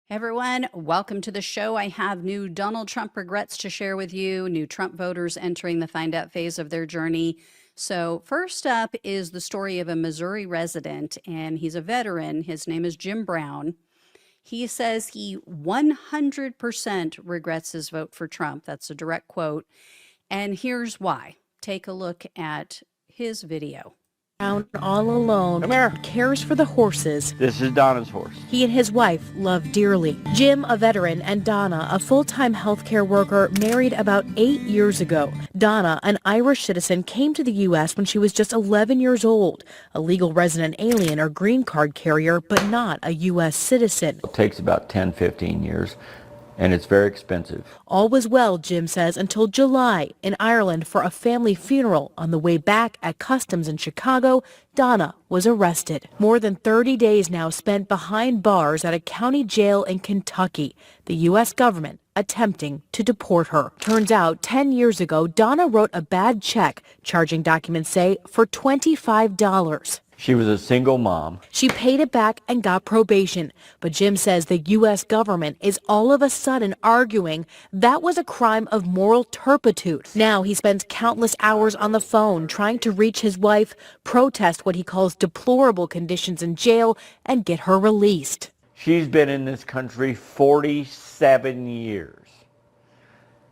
Everyone, welcome to the show. I have new Donald Trump regrets to share with you, new Trump voters entering the find out phase of their journey. So, first up is the story of a Missouri resident, and he's a veteran. His name is Jim Brown. He says he 100% regrets his vote for Trump. That's a direct quote. And here's why. Take a look at his video. Brown, all alone, Come here. cares for the horses This is Donna's horse. he and his wife love dearly. Jim, a veteran, and Donna, a full-time healthcare worker, married about 8 years ago. Donna, an Irish citizen, came to the U.S. when she was just 11 years old, a legal resident alien or green card carrier, but not a U.S. citizen. It takes about 10, 15 years, and it's very expensive. All was well, Jim says, until July in Ireland for a family funeral. On the way back at customs in Chicago, Donna was arrested. More than 30 days now spent behind bars at a county jail in Kentucky. The U.S. government attempting to deport her. Turns out 10 years ago, Donna wrote a bad check, charging documents say for $25. She was a single mom. She paid it back and got probation. But Jim says the U.S. government is all of a sudden arguing that was a crime of moral turpitude. Now he spends countless hours on the phone trying to reach his wife, protest what he calls deplorable conditions in jail, and get her released. She's been in this country 47 years,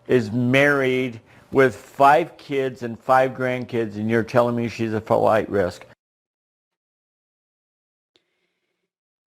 is married with 5 kids and 5 grandkids, and you're telling me she's a flight risk.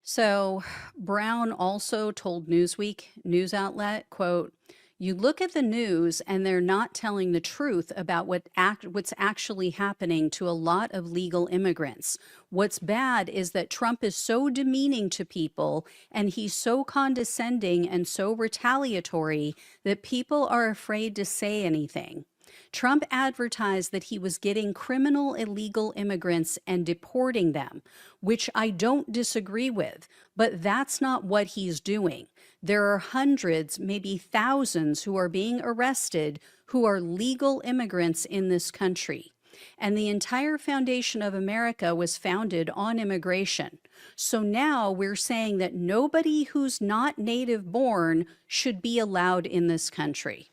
So Brown also told Newsweek news outlet, quote, "You look at the news and they're not telling the truth about what's actually happening to a lot of legal immigrants. What's bad is that Trump is so demeaning to people and he's so condescending and so retaliatory that people are afraid to say anything. Trump advertised that he was getting criminal illegal immigrants and deporting them, which I don't disagree with, but that's not what he's doing. There are hundreds, maybe thousands who are being arrested who are legal immigrants in this country. And the entire foundation of America was founded on immigration. So now we're saying that nobody who's not native born should be allowed in this country."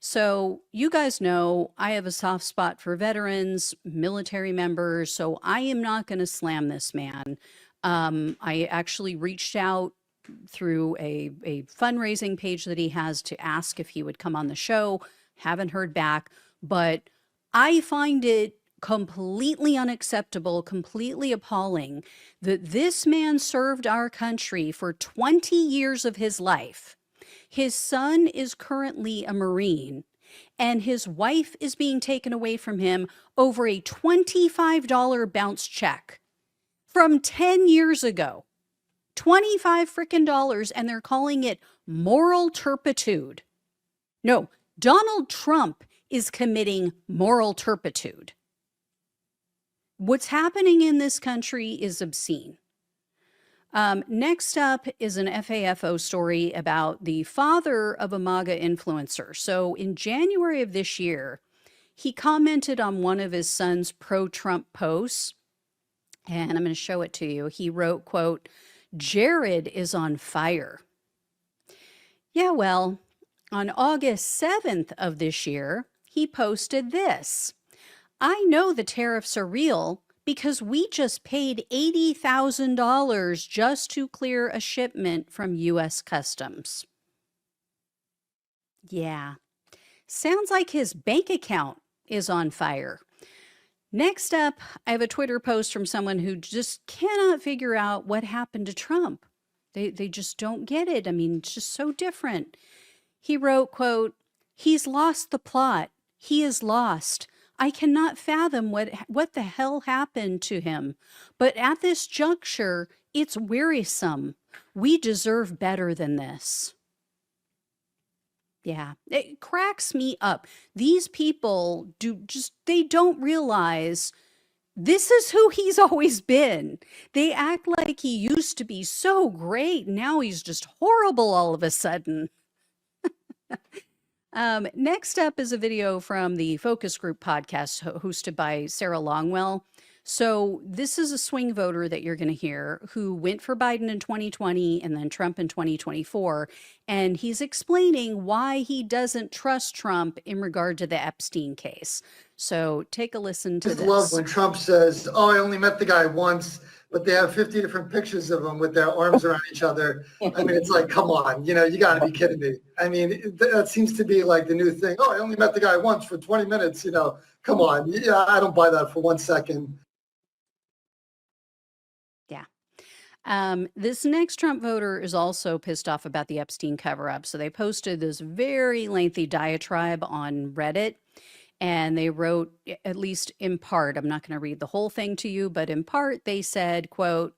So you guys know I have a soft spot for veterans, military members, so I am not going to slam this man. I actually reached out through a fundraising page that he has to ask if he would come on the show. Haven't heard back, but I find it completely unacceptable, completely appalling that this man served our country for 20 years of his life. His son is currently a Marine, and his wife is being taken away from him over a $25 bounce check from 10 years ago. 25 frickin' dollars, and they're calling it moral turpitude. No, Donald Trump is committing moral turpitude. What's happening in this country is obscene. Next up is an FAFO story about the father of a MAGA influencer. So in January of this year, he commented on one of his son's pro-Trump posts, and I'm going to show it to you. He wrote, quote, "Jared is on fire." Yeah, well, on August 7th of this year, he posted this: "I know the tariffs are real, because we just paid $80,000 just to clear a shipment from U.S. Customs." Yeah, sounds like his bank account is on fire. Next up, I have a Twitter post from someone who just cannot figure out what happened to Trump. They just don't get it. I mean, it's just so different. He wrote, quote, "He's lost the plot. He is lost. I cannot fathom what the hell happened to him. But at this juncture, it's wearisome. We deserve better than this." Yeah, it cracks me up. These people they don't realize this is who he's always been. They act like he used to be so great. Now he's just horrible all of a sudden. Next up is a video from the Focus Group podcast hosted by Sarah Longwell. So this is a swing voter that you're going to hear who went for Biden in 2020 and then Trump in 2024. And he's explaining why he doesn't trust Trump in regard to the Epstein case. So take a listen to Just love this. when Trump says, "Oh, I only met the guy once," but they have 50 different pictures of him with their arms around each other. I mean, it's like, come on, you got to be kidding me. I mean, that seems to be like the new thing. Oh, I only met the guy once for 20 minutes. Come on. Yeah, I don't buy that for 1 second. Yeah. This next Trump voter is also pissed off about the Epstein cover up. So they posted this very lengthy diatribe on Reddit. And they wrote, at least in part, I'm not going to read the whole thing to you, but in part they said, quote,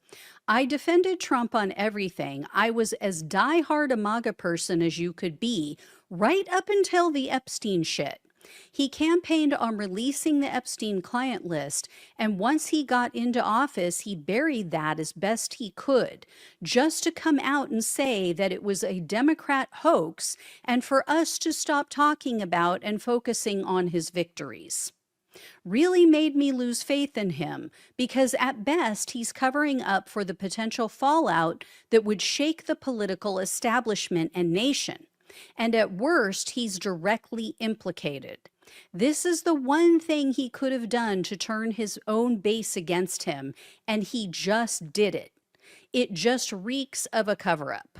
"I defended Trump on everything. I was as diehard a MAGA person as you could be, right up until the Epstein shit. He campaigned on releasing the Epstein client list, and once he got into office, he buried that as best he could, just to come out and say that it was a Democrat hoax and for us to stop talking about and focusing on his victories. Really made me lose faith in him because at best he's covering up for the potential fallout that would shake the political establishment and nation. And at worst, he's directly implicated. This is the one thing he could have done to turn his own base against him, and he just did it. It just reeks of a cover-up."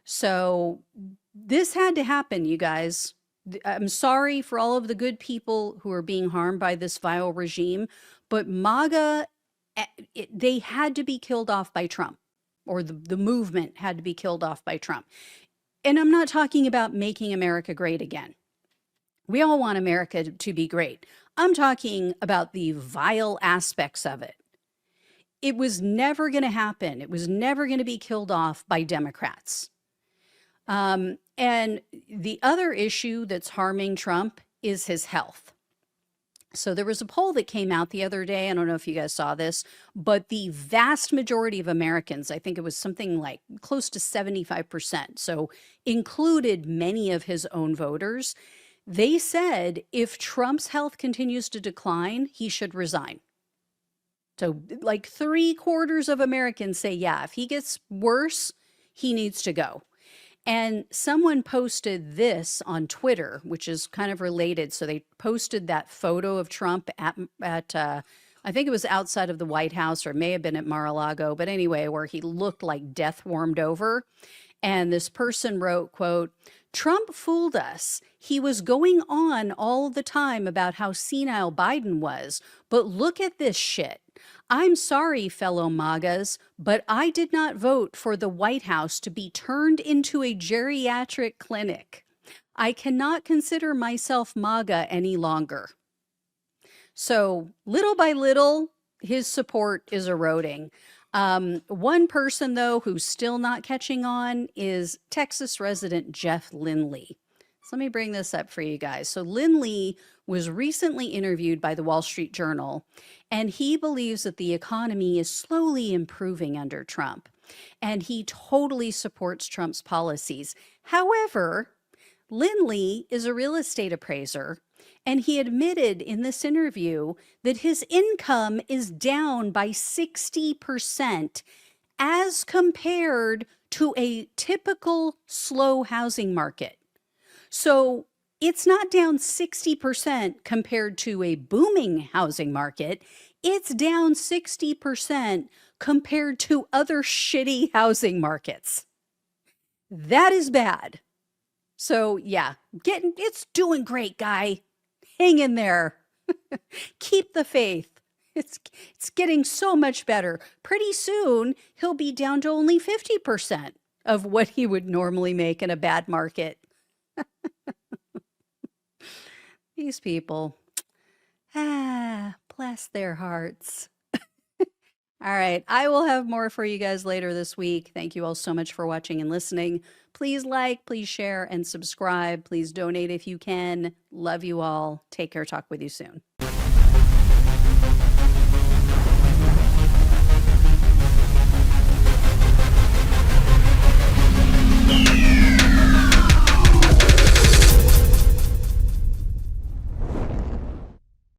So this had to happen, you guys. I'm sorry for all of the good people who are being harmed by this vile regime, but MAGA, they had to be killed off by Trump, or the movement had to be killed off by Trump. And I'm not talking about making America great again. We all want America to be great. I'm talking about the vile aspects of it. It was never going to happen. It was never going to be killed off by Democrats. And the other issue that's harming Trump is his health. So there was a poll that came out the other day. I don't know if you guys saw this, but the vast majority of Americans, I think it was something like close to 75%, so included many of his own voters, they said if Trump's health continues to decline, he should resign. So like 3/4 of Americans say, yeah, if he gets worse, he needs to go. And someone posted this on Twitter, which is kind of related. So they posted that photo of Trump at I think it was outside of the White House, or it may have been at Mar-a-Lago, but anyway, where he looked like death warmed over. And this person wrote, quote, "Trump fooled us. He was going on all the time about how senile Biden was, but look at this shit. I'm sorry, fellow MAGAs, but I did not vote for the White House to be turned into a geriatric clinic. I cannot consider myself MAGA any longer." So little by little, his support is eroding. One person, though, who's still not catching on is Texas resident Jeff Lindley. So let me bring this up for you guys. So Lindley was recently interviewed by the Wall Street Journal, and he believes that the economy is slowly improving under Trump, and he totally supports Trump's policies. However, Lindley is a real estate appraiser, and he admitted in this interview that his income is down by 60% as compared to a typical slow housing market. So it's not down 60% compared to a booming housing market. It's down 60% compared to other shitty housing markets. That is bad. So yeah, it's doing great, guy. Hang in there. Keep the faith. It's getting so much better. Pretty soon, he'll be down to only 50% of what he would normally make in a bad market. These people. Bless their hearts. All right, I will have more for you guys later this week. Thank you all so much for watching and listening. Please like, please share, and subscribe. Please donate if you can. Love you all. Take care. Talk with you soon.